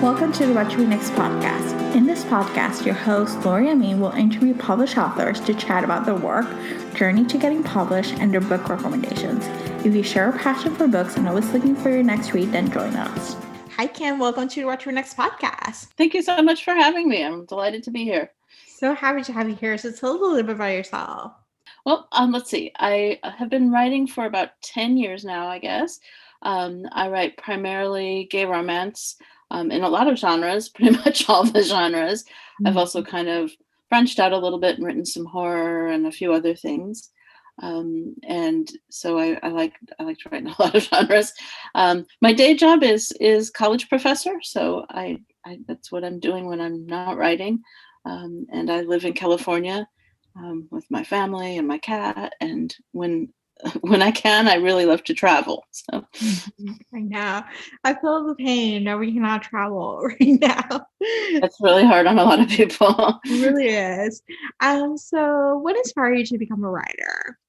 Welcome to the What to Read Next podcast. In this podcast, your host, Lori Amin, will interview published authors to chat about their work, journey to getting published, and their book recommendations. If you share a passion for books and always looking for your next read, then join us. Hi, Kim. Welcome to What to Read Next podcast. Thank you so much for having me. I'm delighted to be here. So happy to have you here. So tell us a little bit about yourself. Well, let's see. I have been writing for about 10 years now, I guess. I write primarily gay romance in a lot of genres, pretty much all the genres. Mm-hmm. I've also kind of branched out a little bit and written some horror and a few other things. And so I like to write in a lot of genres. My day job is college professor. So I that's what I'm doing when I'm not writing. And I live in California with my family and my cat. And when I can, I really love to travel. So I know. I feel the pain. No, we cannot travel right now. It's really hard on a lot of people. It really is. So what inspired you to become a writer?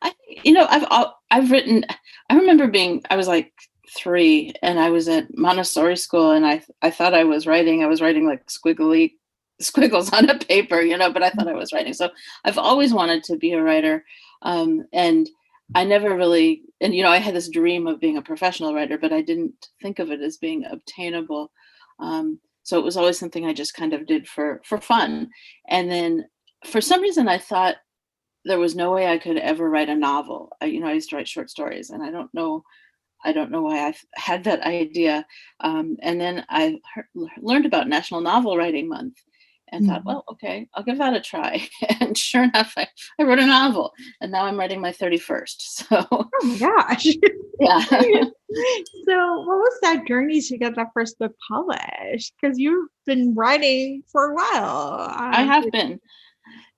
I've written. I remember I was like 3, and I was at Montessori school, and I thought I was writing. I was writing like squiggles on a paper, but I thought I was writing. So I've always wanted to be a writer. And I never really, I had this dream of being a professional writer, but I didn't think of it as being obtainable. So it was always something I just kind of did for fun. And then for some reason, I thought there was no way I could ever write a novel. I used to write short stories, and I don't know why I had that idea. And then I learned about National Novel Writing Month. And thought, well, okay, I'll give that a try. And sure enough, I wrote a novel, and now I'm writing my 31st. So, oh my gosh, yeah. So, what was that journey to get that first book published? Because you've been writing for a while. I have been.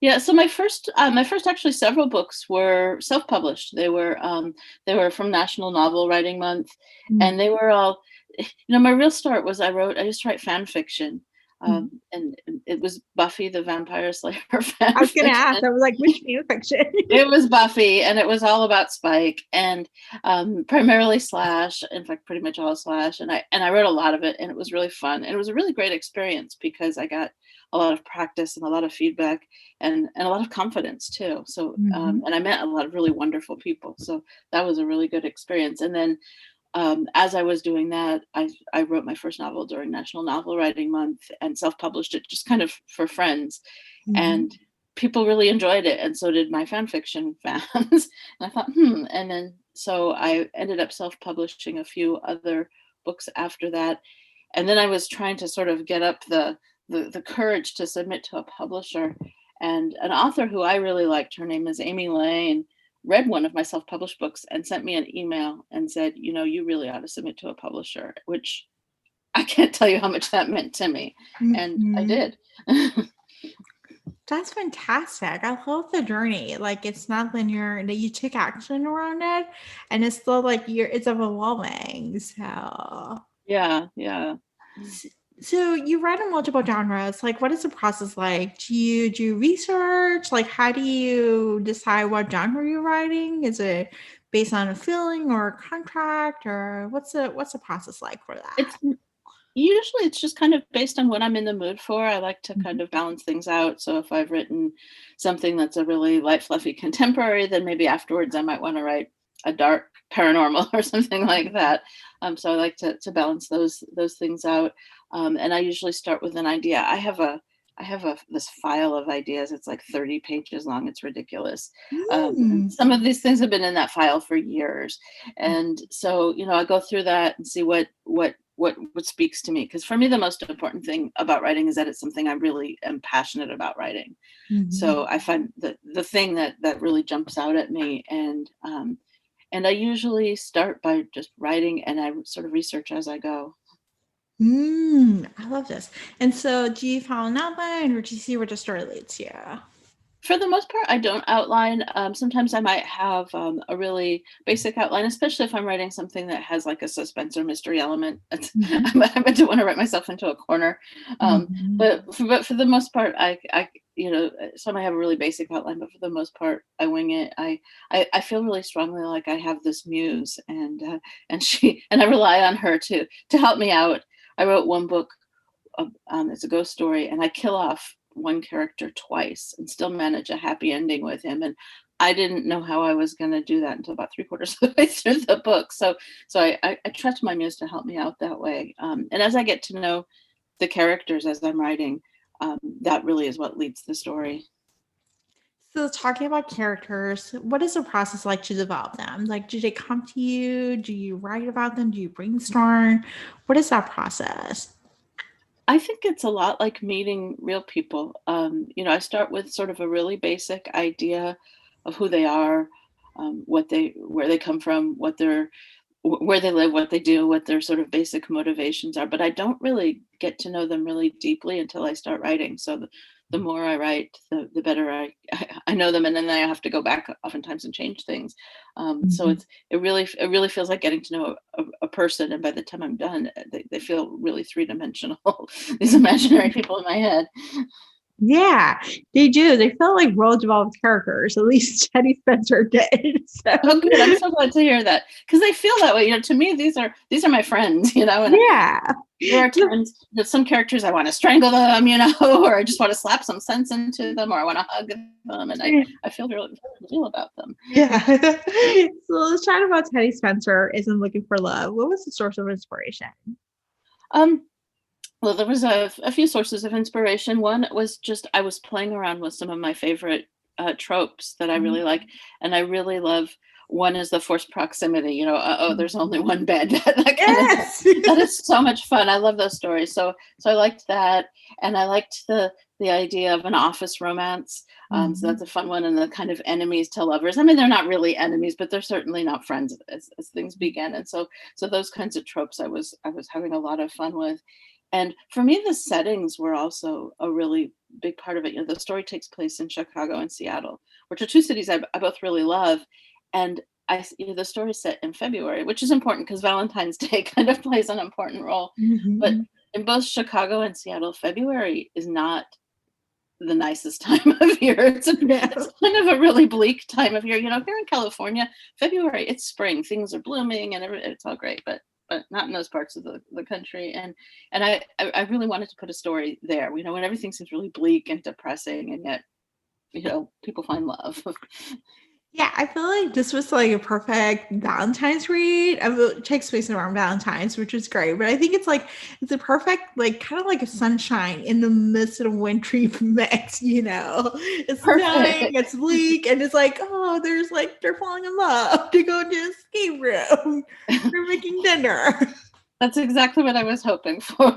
Yeah. So my first actually several books were self-published. They were from National Novel Writing Month, and they were all. My real start was I used to write fan fiction. And it was Buffy the Vampire Slayer fan. I was going to ask, I was like, which fan fiction? It was Buffy, and it was all about Spike, and primarily slash. In fact, pretty much all slash. And I wrote a lot of it, and it was really fun. And it was a really great experience because I got a lot of practice and a lot of feedback and a lot of confidence too. So and I met a lot of really wonderful people. So that was a really good experience. And then as I was doing that, I wrote my first novel during National Novel Writing Month and self-published it just kind of for friends. And people really enjoyed it. And so did my fan fiction fans. And I thought, And then so I ended up self-publishing a few other books after that. And then I was trying to sort of get up the courage to submit to a publisher. And an author who I really liked, her name is Amy Lane, read one of my self-published books and sent me an email and said, you really ought to submit to a publisher, which I can't tell you how much that meant to me. And I did. That's fantastic. I love the journey. Like, it's not linear, that you took action around it, and it's still like it's evolving. So yeah. So you write in multiple genres. Like, what is the process like? Do you do research? Like, how do you decide what genre you're writing? Is it based on a feeling or a contract, or what's the process like for that? Usually it's just kind of based on what I'm in the mood for. I like to kind of balance things out. So if I've written something that's a really light, fluffy contemporary, then maybe afterwards I might want to write a dark paranormal or something like that. So I like to balance those things out. And I usually start with an idea. I have this file of ideas. It's like 30 pages long. It's ridiculous. Some of these things have been in that file for years. And so, I go through that and see what speaks to me. Because for me, the most important thing about writing is that it's something I really am passionate about writing. So I find the thing that really jumps out at me, and I usually start by just writing, and I sort of research as I go. I love this. And so do you follow an outline, or do you see where the story leads you? For the most part, I don't outline. Sometimes I might have a really basic outline, especially if I'm writing something that has like a suspense or mystery element. I don't want to write myself into a corner. But for the most part, I some I have a really basic outline, but for the most part, I wing it. I feel really strongly like I have this muse, and I rely on her to help me out. I wrote one book, it's a ghost story, and I kill off one character twice and still manage a happy ending with him. And I didn't know how I was going to do that until about 3/4 of the way through the book. So I trust my muse to help me out that way. And as I get to know the characters as I'm writing, that really is what leads the story. So talking about characters, what is the process like to develop them? Like, do they come to you? Do you write about them? Do you brainstorm? What is that process? I think it's a lot like meeting real people. I start with sort of a really basic idea of who they are, where they come from, where they live, what they do, what their sort of basic motivations are. But I don't really get to know them really deeply until I start writing. So the more I write, the better I know them, and then I have to go back oftentimes and change things. So it really feels like getting to know a person, and by the time I'm done, they feel really three-dimensional. These imaginary people in my head. Yeah, they do. They feel like well-developed characters. At least Teddy Spenser did. So. Oh, good. I'm so glad to hear that, because they feel that way. To me, these are my friends. And yeah. There are times that some characters I want to strangle them, or I just want to slap some sense into them, or I want to hug them, and I feel really feel about them. Yeah. So let's chat about Teddy Spenser Isn't Looking for Love. What was the source of inspiration? Well, there was a few sources of inspiration. One was just I was playing around with some of my favorite tropes that I really like, and I really love. One is the forced proximity. There's only one bed. That is so much fun. I love those stories. So I liked that, and I liked the idea of an office romance. So that's a fun one, and the kind of enemies to lovers. I mean, they're not really enemies, but they're certainly not friends as things begin. And so those kinds of tropes I was having a lot of fun with. And for me, the settings were also a really big part of it. The story takes place in Chicago and Seattle, which are two cities I both really love. And the story is set in February, which is important because Valentine's Day kind of plays an important role. But in both Chicago and Seattle, February is not the nicest time of year. It's kind of a really bleak time of year. Here in California, February, it's spring. Things are blooming and it's all great, but not in those parts of the country. And I really wanted to put a story there, when everything seems really bleak and depressing, and yet, people find love. Yeah, I feel like this was like a perfect Valentine's read. It takes place around Valentine's, which is great. But I think it's a perfect, like, kind of like a sunshine in the midst of a wintry mix, It's snowing, it's bleak, and it's like, oh, they're falling in love. They go to an escape room. They're making dinner. That's exactly what I was hoping for.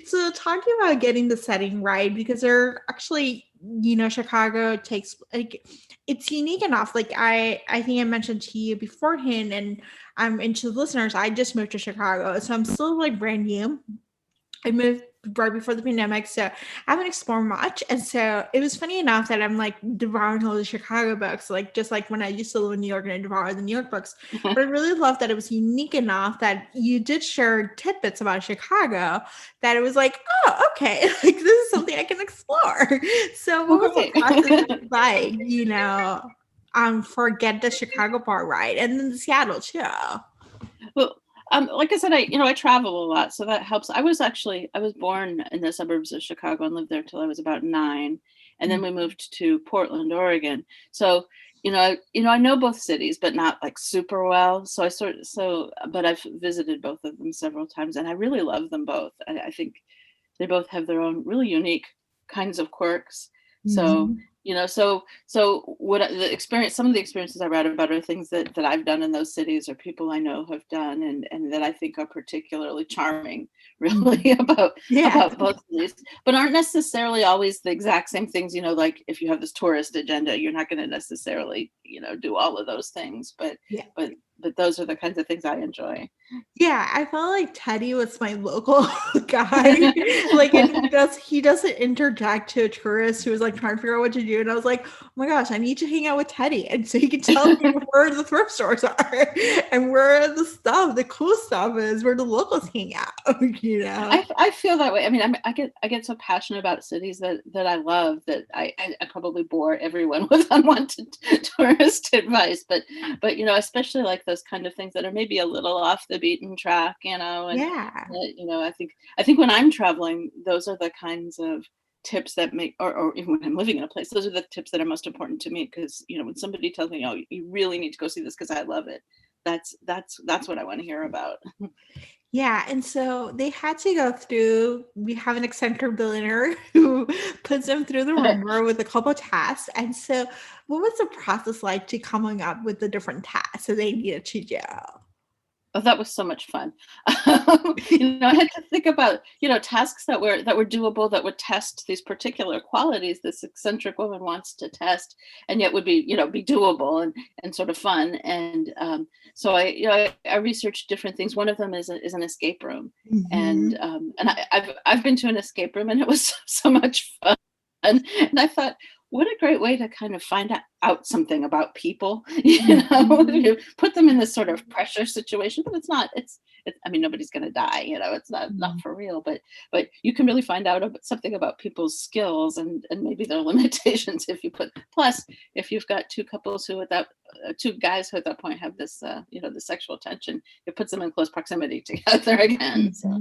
So talking about getting the setting right, because they're actually, Chicago takes, like, it's unique enough. Like I think I mentioned to you beforehand, and I'm into listeners, I just moved to Chicago, so I'm still like brand new. I moved right before the pandemic, so I haven't explored much. And so it was funny enough that I'm like devouring all the Chicago books, like just like when I used to live in New York and I devoured the New York books. But I really loved that it was unique enough that you did share tidbits about Chicago that it was like, oh, okay, like this is something I can explore. So what was the process like, forget the Chicago part, right? And then the Seattle too. Well, like I said, I travel a lot, so that helps. I was born in the suburbs of Chicago and lived there till I was about 9, and then we moved to Portland, Oregon. So, I know both cities, but not like super well. So but I've visited both of them several times, and I really love them both. I think they both have their own really unique kinds of quirks. So what some of the experiences I read about are things that I've done in those cities, or people I know have done, and that I think are particularly charming, really, about both cities, but aren't necessarily always the exact same things. Like if you have this tourist agenda, you're not going to necessarily do all of those things, but those are the kinds of things I enjoy. Yeah, I felt like Teddy was my local guy. Like, and he doesn't interject to a tourist who was like trying to figure out what to do. And I was like, oh my gosh, I need to hang out with Teddy. And so he can tell me where the thrift stores are and where the cool stuff is, where the locals hang out, I feel that way. I mean, I get so passionate about cities that I love that I probably bore everyone with unwanted tourist advice, but especially like those kind of things that are maybe a little off the beaten track, and yeah. I think when I'm traveling, those are the kinds of tips that make, or even when I'm living in a place, those are the tips that are most important to me, because when somebody tells me, oh, you really need to go see this because I love it, that's what I want to hear about. Yeah, and so they had to go through, we have an eccentric billionaire who puts them through the ringer with a couple tasks. And so what was the process like to coming up with the different tasks that they needed to do? Oh, that was so much fun. I had to think about, tasks that were doable, that would test these particular qualities this eccentric woman wants to test, and yet would be, be doable and sort of fun. And so I researched different things. One of them is an escape room, and I've been to an escape room, and it was so much fun. And I thought, what a great way to kind of find out something about people, you put them in this sort of pressure situation, but I mean, nobody's going to die, it's not for real, but you can really find out something about people's skills and maybe their limitations plus if you've got two couples two guys who at that point have this, the sexual tension, it puts them in close proximity together again. So.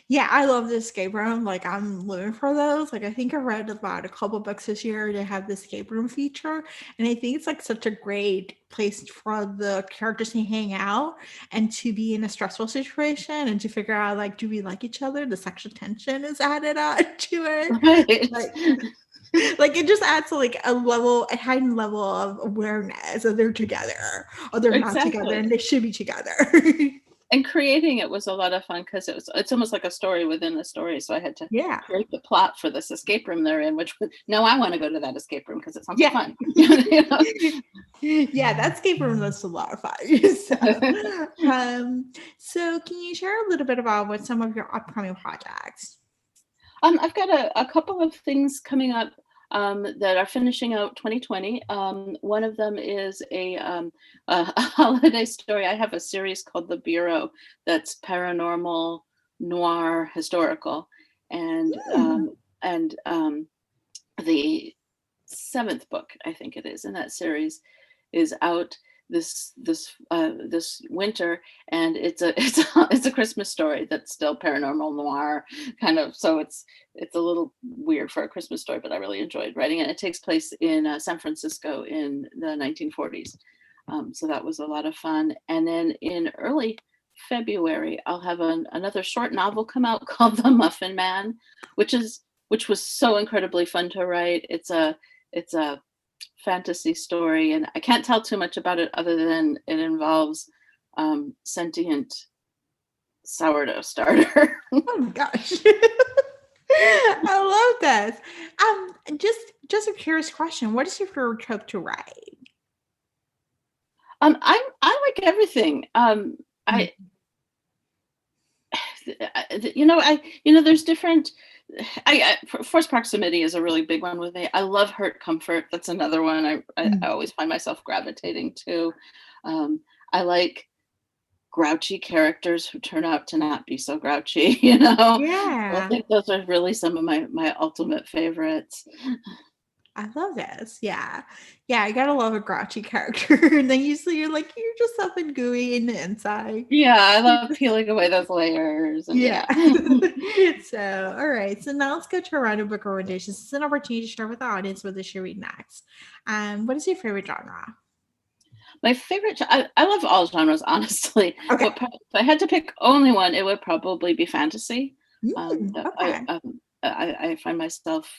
Yeah, I love the escape room. Like, I'm living for those. Like, I think I read about a couple books this year. They have the escape room feature, and I think it's like such a great place for the characters to hang out and to be in a stressful situation and to figure out, like, do we like each other? The sexual tension is added on to it. Right. Like it just adds like a heightened level of awareness that they're together or they're not together and they should be together. And creating it was a lot of fun because it's almost like a story within a story. So I had to create the plot for this escape room they're in, which now I want to go to that escape room because it sounds fun. Yeah, that escape room was a lot of fun. So can you share a little bit about what some of your upcoming projects? I've got a couple of things coming up that are finishing out 2020. One of them is a holiday story. I have a series called The Bureau that's paranormal, noir, historical, and the seventh book, I think it is, in that series is out this winter, and it's a Christmas story that's still paranormal noir kind of, so it's a little weird for a Christmas story, but I really enjoyed writing it. It takes place in San Francisco in the 1940s, so that was a lot of fun. And then in early February I'll have another short novel come out called The Muffin Man, which was so incredibly fun to write. It's a fantasy story, and I can't tell too much about it other than it involves sentient sourdough starter. Oh my gosh. I love this. Just a curious question. What is your favorite trope to write? I like everything. There's different. Forced proximity is a really big one with me. I love hurt comfort. That's another one I always find myself gravitating to. I like grouchy characters who turn out to not be so grouchy, Yeah. I think those are really some of my ultimate favorites. I love this. Yeah. I gotta love a grouchy character. And then usually you're just something gooey in the inside. Yeah, I love peeling away those layers. Yeah. So, all right. So now let's go to a round of book recommendations. This is an opportunity to share with the audience what they should read next. What is your favorite genre? My favorite, I love all genres, honestly. Okay. But if I had to pick only one, it would probably be fantasy. Okay. I find myself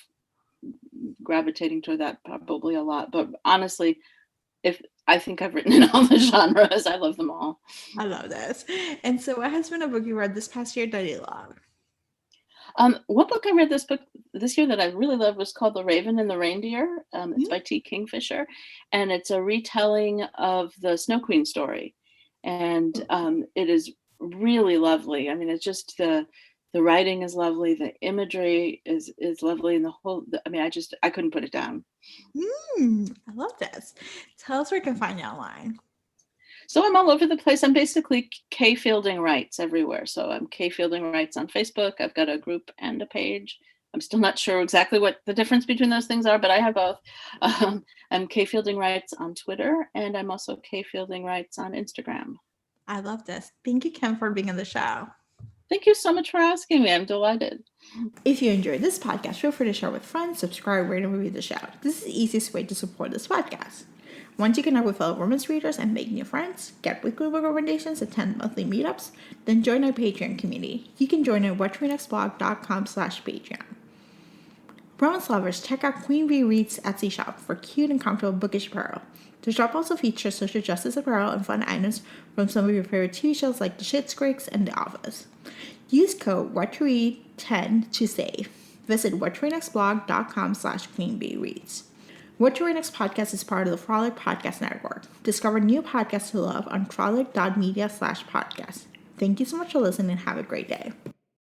gravitating toward that probably a lot. But honestly, I think I've written in all the genres. I love them all. I love this. And so what has been a book you read this past year that you love? One book I read this year that I really loved was called The Raven and the Reindeer. It's by T. Kingfisher, and it's a retelling of the Snow Queen story. And it is really lovely. I mean, it's just The writing is lovely. The imagery is lovely. And I couldn't put it down. I love this. Tell us where we can find you online. So I'm all over the place. I'm basically K Fielding Writes everywhere. So I'm K Fielding Writes on Facebook. I've got a group and a page. I'm still not sure exactly what the difference between those things are, but I have both. I'm K Fielding Writes on Twitter, and I'm also K Fielding Writes on Instagram. I love this. Thank you, Kim, for being on the show. Thank you so much for asking me. I'm delighted. If you enjoyed this podcast, feel free to share with friends, subscribe, rate, and review the show. This is the easiest way to support this podcast. Once you connect with fellow romance readers and make new friends, get weekly book recommendations, attend monthly meetups, then join our Patreon community. You can join at whattoreadnextblog.com/Patreon. Romance lovers, check out Queen Bee Reads Etsy shop for cute and comfortable bookish apparel. The shop also features social justice apparel and fun items from some of your favorite TV shows like The Schitt's Creek and The Office. Use code WhatToRead10 to save. Visit whattoreadnextblog.com/QueenBeeReads. What to Read Next podcast is part of the Frolic Podcast Network. Discover new podcasts to love on frolic.media/podcast. Thank you so much for listening and have a great day.